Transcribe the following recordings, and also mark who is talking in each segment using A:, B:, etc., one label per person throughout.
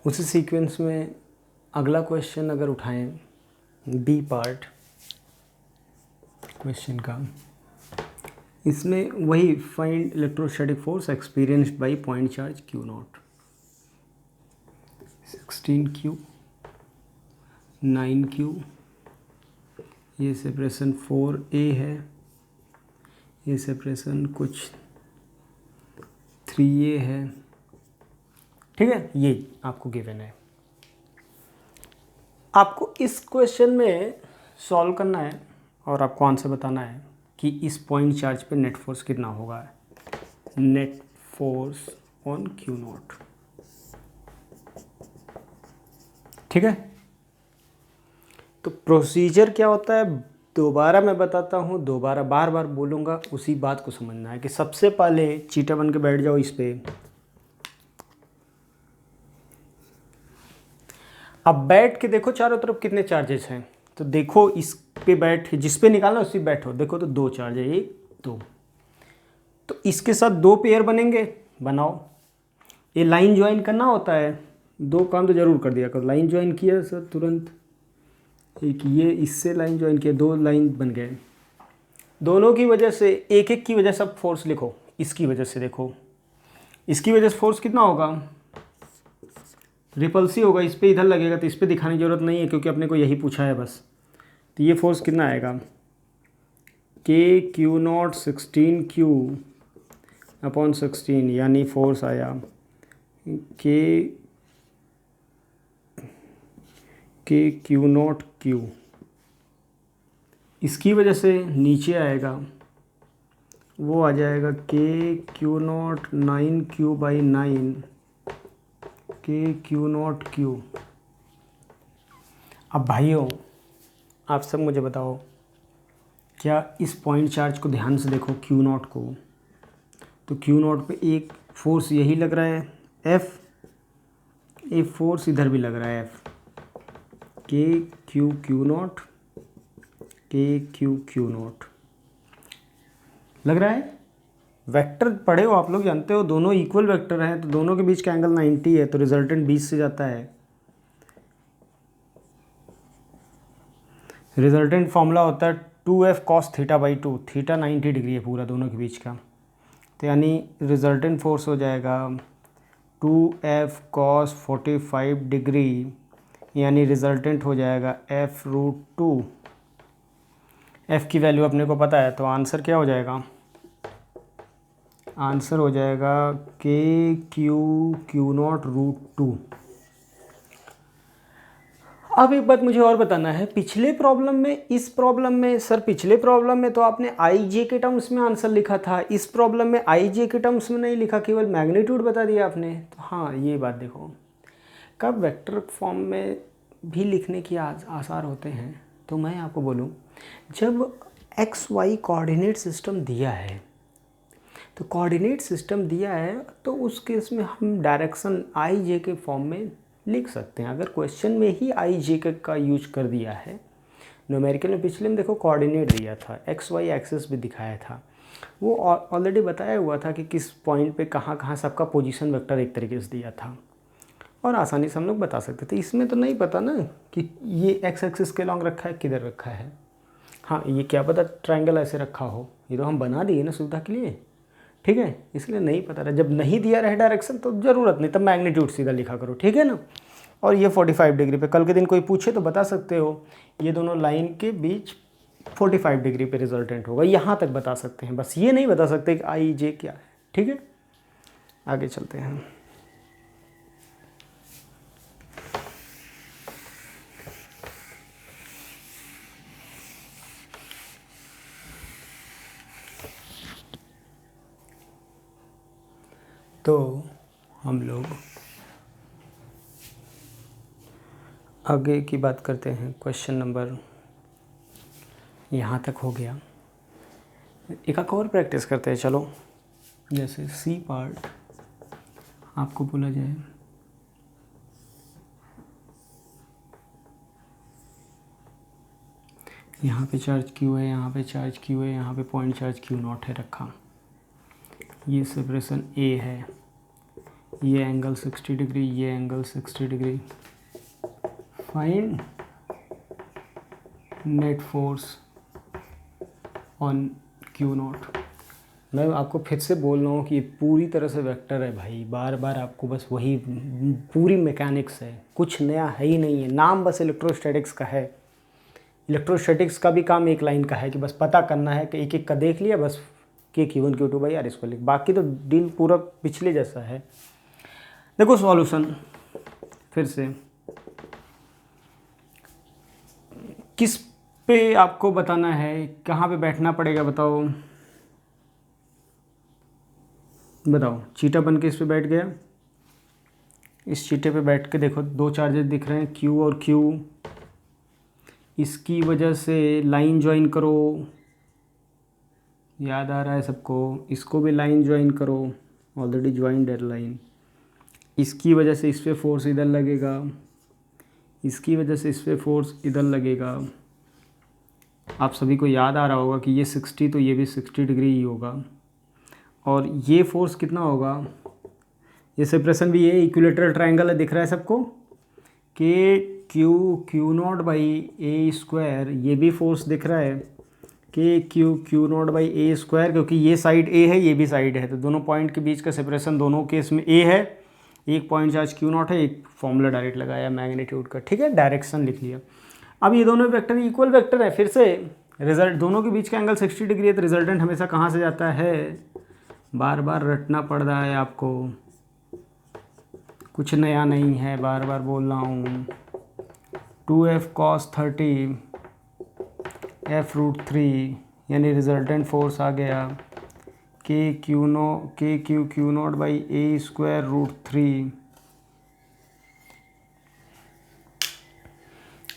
A: उसी सीक्वेंस में अगला क्वेश्चन अगर उठाएं, बी पार्ट क्वेश्चन का, इसमें वही find electrostatic force experienced by point charge Q not. 16Q 9Q, ये सेपरेशन 4A है, ये सेपरेशन कुछ 3A है, ठीक है। ये आपको गिवन है। आपको इस क्वेश्चन में सॉल्व करना है और आपको आंसर बताना है कि इस पॉइंट चार्ज पे नेट फोर्स कितना होगा, net force on Q not, ठीक है। तो प्रोसीजर क्या होता है दोबारा मैं बताता हूँ, दोबारा बार बार बोलूँगा, उसी बात को समझना है कि सबसे पहले चीटा बन के बैठ जाओ इस पे। अब बैठ के देखो चारों तरफ कितने चार्जेस हैं, तो देखो इस पे बैठ, जिस पे निकालना उस पे बैठो, देखो तो 2 चार्ज है, 1 2, तो इसके साथ 2 पेयर बनेंगे, बनाओ। ये लाइन ज्वाइन करना होता है, 2 काम तो जरूर कर दिया करो। लाइन ज्वाइन किया सर तुरंत, एक ये इससे लाइन ज्वाइन किया, 2 लाइन बन गए। दोनों की वजह से एक एक की वजह से फोर्स लिखो। इसकी वजह से देखो, इसकी वजह से फोर्स कितना होगा, रिपल्सिव होगा, इस पे इधर लगेगा, तो इस पे दिखाने की जरूरत नहीं है क्योंकि अपने को यही पूछा है बस। तो ये फोर्स कितना आएगा, Q नॉट 16Q अपॉन 16, यानी फोर्स आया Q नॉट Q। इसकी वजह से नीचे आएगा, वो आ जाएगा Q not 9Q/9, Q not Q। अब भाइयों आप सब मुझे बताओ, क्या इस पॉइंट चार्ज को ध्यान से देखो Q नॉट को, तो Q नॉट पे एक फोर्स यही लग रहा है F, एक फोर्स इधर भी लग रहा है F, Q not, Q not लग रहा है। वेक्टर पढ़े हो आप लोग, जानते हो दोनों इक्वल वेक्टर हैं, तो दोनों के बीच का एंगल 90 है, तो रिजल्टेंट 20 से जाता है। रिजल्टेंट फॉर्मूला होता है 2F cos θ/2, थीटा 90 डिग्री है पूरा दोनों के बीच का, तो यानी रिजल्टेंट फोर्स हो जाएगा 2F cos 45 डिग्री, यानी रिजल्टेंट हो जाएगा F√2। F की वैल्यू अपने को पता है, तो आंसर क्या हो जाएगा, आंसर हो जाएगा Q नॉट√2। अब एक बात मुझे और बताना है, पिछले प्रॉब्लम में, इस प्रॉब्लम में सर, पिछले प्रॉब्लम में तो आपने IJ के टर्म्स में आंसर लिखा था, इस प्रॉब्लम में IJ के टर्म्स में नहीं लिखा, केवल मैग्नीट्यूड बता दिया आपने। तो हाँ ये बात देखो, कब वेक्टर फॉर्म में भी लिखने की आसार होते हैं, तो मैं आपको बोलूँ, जब XY कोऑर्डिनेट सिस्टम दिया है, तो कोऑर्डिनेट सिस्टम दिया है तो उस केस में हम डायरेक्शन IJ के फॉर्म में लिख सकते हैं। अगर क्वेश्चन में ही IJ का यूज कर दिया है, न्यूमेरिकल में पिछले में देखो कोऑर्डिनेट दिया था, XY एक्सिस भी दिखाया था, वो ऑलरेडी बताया हुआ था कि किस पॉइंट पे कहाँ कहाँ सबका पोजीशन वेक्टर एक तरीके से दिया था, और आसानी से हम लोग बता सकते थे। इसमें तो नहीं पता ना कि ये एक्स एक्सिस के लॉन्ग रखा है किधर रखा है, हाँ ये क्या पता ट्रायंगल ऐसे रखा हो, ये तो हम बना दिए ना सुविधा के लिए, ठीक है, इसलिए नहीं पता रहा। जब नहीं दिया रहे डायरेक्शन तो ज़रूरत नहीं, तब मैग्नीट्यूड सीधा लिखा करो, ठीक है ना। और ये 45 डिग्री पे, कल के दिन कोई पूछे तो बता सकते हो ये दोनों लाइन के बीच 45 डिग्री पे रिजल्टेंट होगा, यहाँ तक बता सकते हैं, बस ये नहीं बता सकते कि IJ क्या है, ठीक है। आगे चलते हैं। तो हम लोग आगे की बात करते हैं। क्वेश्चन नंबर यहाँ तक हो गया, एक और प्रैक्टिस करते हैं चलो। जैसे सी पार्ट आपको बोला जाए, यहाँ पे चार्ज Q है, यहाँ पे चार्ज Q है, यहाँ पे पॉइंट चार्ज Q नॉट है रखा, ये सेपरेशन A है, ये एंगल 60 डिग्री, ये angle 60 degree. Find net force on Q not. मैं आपको फिर से बोल रहा हूँ कि ये पूरी तरह से वेक्टर है भाई, बार बार आपको बस वही पूरी मैकेनिक्स है, कुछ नया है ही नहीं है। नाम बस इलेक्ट्रोस्टैटिक्स का है। इलेक्ट्रोस्टैटिक्स का भी काम एक लाइन का है कि बस पता करना है कि एक एक का देख लिया बस, के Q1 Q2 भाई यार इसको लिख, बाकी तो डील पूरा पिछले जैसा है। देखो सॉल्यूशन फिर से, किस पे आपको बताना है, कहाँ पे बैठना पड़ेगा बताओ बताओ। चीटा बन के इस पे बैठ गया, इस चीटे पे बैठ के देखो दो चार्जेस दिख रहे हैं Q और Q, इसकी वजह से लाइन ज्वाइन करो, याद आ रहा है सबको, इसको भी लाइन ज्वाइन करो, ऑलरेडी ज्वाइंड है लाइन। इसकी वजह से इस पे फोर्स इधर लगेगा, इसकी वजह से इस पे फोर्स इधर लगेगा। आप सभी को याद आ रहा होगा कि ये 60 तो ये भी 60 डिग्री ही होगा, और ये फोर्स कितना होगा, ये सेपरेशन भी, ये इक्विलेटरल ट्रायंगल है, दिख रहा है सबको, कि Q not by A square, ये भी फोर्स दिख रहा है कि Q not by A square, क्योंकि ये साइड ए है ये भी साइड है, तो दोनों पॉइंट के बीच का सेपरेशन दोनों केस में ए है। एक पॉइंट चार्ज क्यू नॉट है, एक फॉर्मूला डायरेक्ट लगाया मैग्नीट्यूड का, ठीक है, डायरेक्शन लिख लिया। अब ये दोनों वेक्टर इक्वल वेक्टर है, फिर से रिजल्ट दोनों के बीच का एंगल 60 डिग्री है, तो रिजल्टेंट हमेशा कहाँ से जाता है, बार बार रटना पड़ रहा है आपको, कुछ नया नहीं है, बार बार बोल रहा हूँ। 2f cos 30 f√3, यानी रिजल्टेंट फोर्स आ गया Q not by A square √3।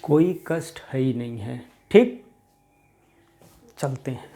A: कोई कष्ट है ही नहीं है, ठीक, चलते हैं।